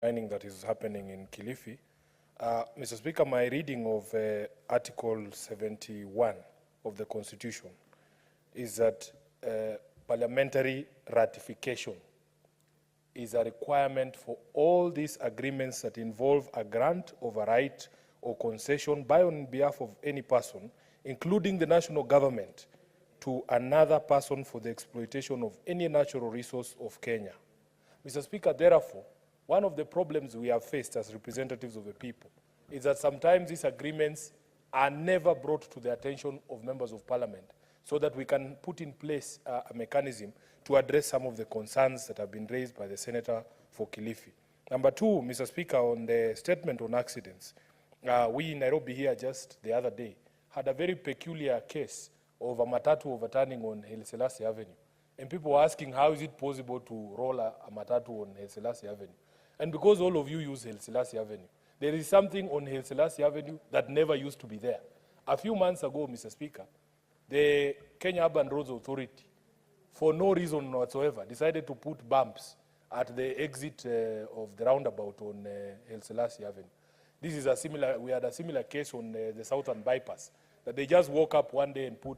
mining that is happening in Kilifi. Mr. Speaker, my reading of Article 71 of the Constitution is that parliamentary ratification is a requirement for all these agreements that involve a grant of a right or concession by on behalf of any person, including the national government, to another person for the exploitation of any natural resource of Kenya. Mr. Speaker, therefore, one of the problems we have faced as representatives of the people is that sometimes these agreements are never brought to the attention of members of parliament so that we can put in place a mechanism to address some of the concerns that have been raised by the Senator for Kilifi. Number two, Mr. Speaker, on the statement on accidents, we in Nairobi here just the other day had a very peculiar case of a matatu overturning on Haile Selassie Avenue. And people were asking, how is it possible to roll a matatu on Haile Selassie Avenue? And because all of you use Haile Selassie Avenue, there is something on Haile Selassie Avenue that never used to be there. A few months ago, Mr. Speaker, the Kenya Urban Roads Authority, for no reason whatsoever, decided to put bumps at the exit of the roundabout on Haile Selassie Avenue. This is a similar, we had a similar case on the Southern Bypass, that they just woke up one day and put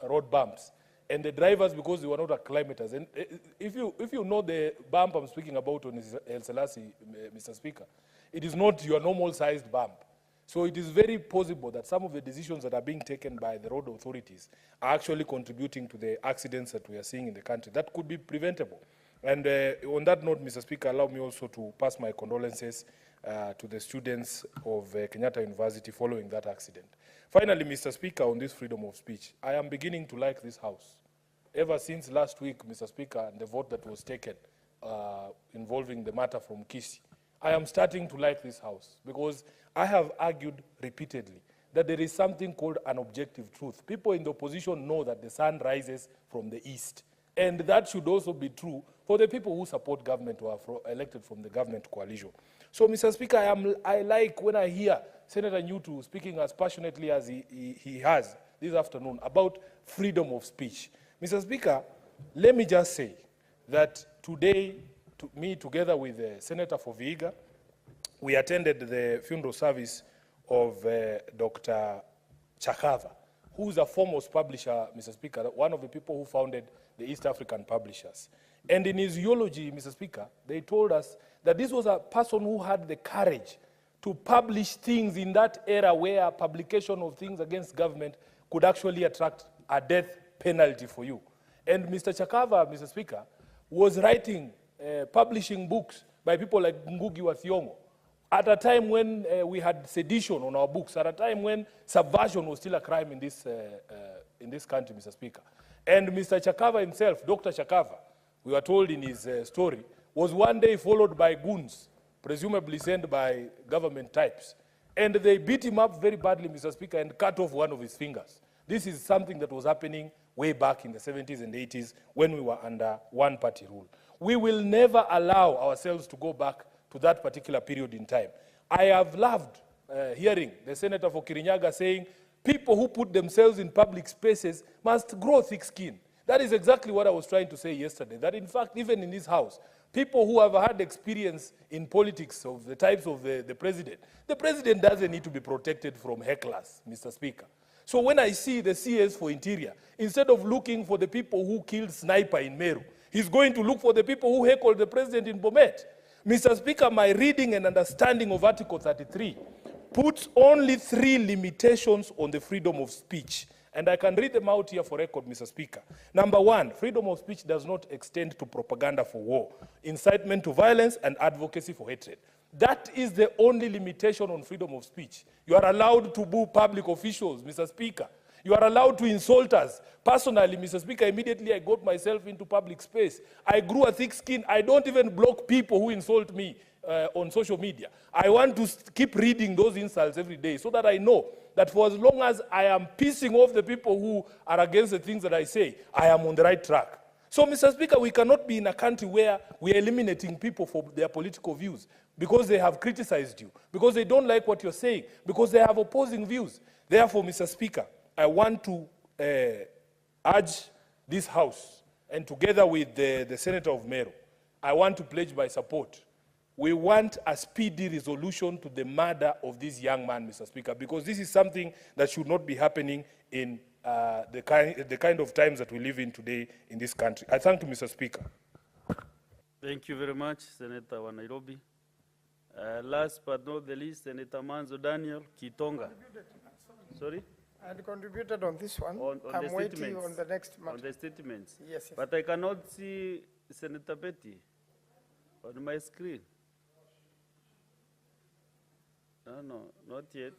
road bumps. And the drivers, because they were not acclimatized, and if you know the bump I'm speaking about on Haile Selassie, Mr. Speaker, it is not your normal sized bump. So it is very possible that some of the decisions that are being taken by the road authorities are actually contributing to the accidents that we are seeing in the country. That could be preventable. And on that note, Mr. Speaker, allow me also to pass my condolences to the students of Kenyatta University following that accident. Finally, Mr. Speaker, on this freedom of speech, I am beginning to like this House. Ever since last week, Mr. Speaker, and the vote that was taken involving the matter from Kisii, I am starting to like this House because I have argued repeatedly that there is something called an objective truth. People in the opposition know that the sun rises from the east. And that should also be true for the people who support government or are elected from the government coalition. So, Mr. Speaker, I like when I hear Senator Nyutu speaking as passionately as he has this afternoon about freedom of speech. Mr. Speaker, let me just say that today, me together with Senator for Vihiga, we attended the funeral service of Dr. Chakava, who is a foremost publisher, Mr. Speaker, one of the people who founded the East African Publishers. And in his eulogy, Mr. Speaker, they told us that this was a person who had the courage to publish things in that era where publication of things against government could actually attract a death penalty for you. And Mr. Chakava, Mr. Speaker, was writing, publishing books by people like Ngugi wa Thiong'o at a time when we had sedition on our books, at a time when subversion was still a crime in this country, Mr. Speaker. And Mr. Chakava himself, Dr. Chakava, we were told in his story, was one day followed by goons, presumably sent by government types. And they beat him up very badly, Mr. Speaker, and cut off one of his fingers. This is something that was happening way back in the 70s and 80s when we were under one-party rule. We will never allow ourselves to go back to that particular period in time. I have loved hearing the Senator for Kirinyaga saying people who put themselves in public spaces must grow thick skin. That is exactly what I was trying to say yesterday, that in fact, even in this House, people who have had experience in politics of the types of the president doesn't need to be protected from hecklers, Mr. Speaker. So when I see the CS for Interior, instead of looking for the people who killed Sniper in Meru, he's going to look for the people who heckled the president in Bomet. Mr. Speaker, my reading and understanding of Article 33 puts only 3 limitations on the freedom of speech. And I can read them out here for record, Mr. Speaker. Number 1, freedom of speech does not extend to propaganda for war, incitement to violence, and advocacy for hatred. That is the only limitation on freedom of speech. You are allowed to boo public officials, Mr. Speaker. You are allowed to insult us. Personally, Mr. Speaker, immediately I got myself into public space. I grew a thick skin. I don't even block people who insult me on social media. I want to keep reading those insults every day so that I know that for as long as I am pissing off the people who are against the things that I say, I am on the right track. So, Mr. Speaker, we cannot be in a country where we are eliminating people for their political views because they have criticized you, because they don't like what you're saying, because they have opposing views. Therefore, Mr. Speaker, I want to urge this House, and together with the Senator of Meru, I want to pledge my support we want a speedy resolution to the murder of this young man, Mr. Speaker, because this is something that should not be happening in the kind of times that we live in today in this country. I thank you, Mr. Speaker. Thank you very much, Senator wa Nairobi. Last but not the least, Senator Manzo Daniel Kitonga. Sorry? I had contributed on this one. On I'm waiting on the next matter. On the statements. Yes, yes. But I cannot see Senator Betty on my screen. No, not yet.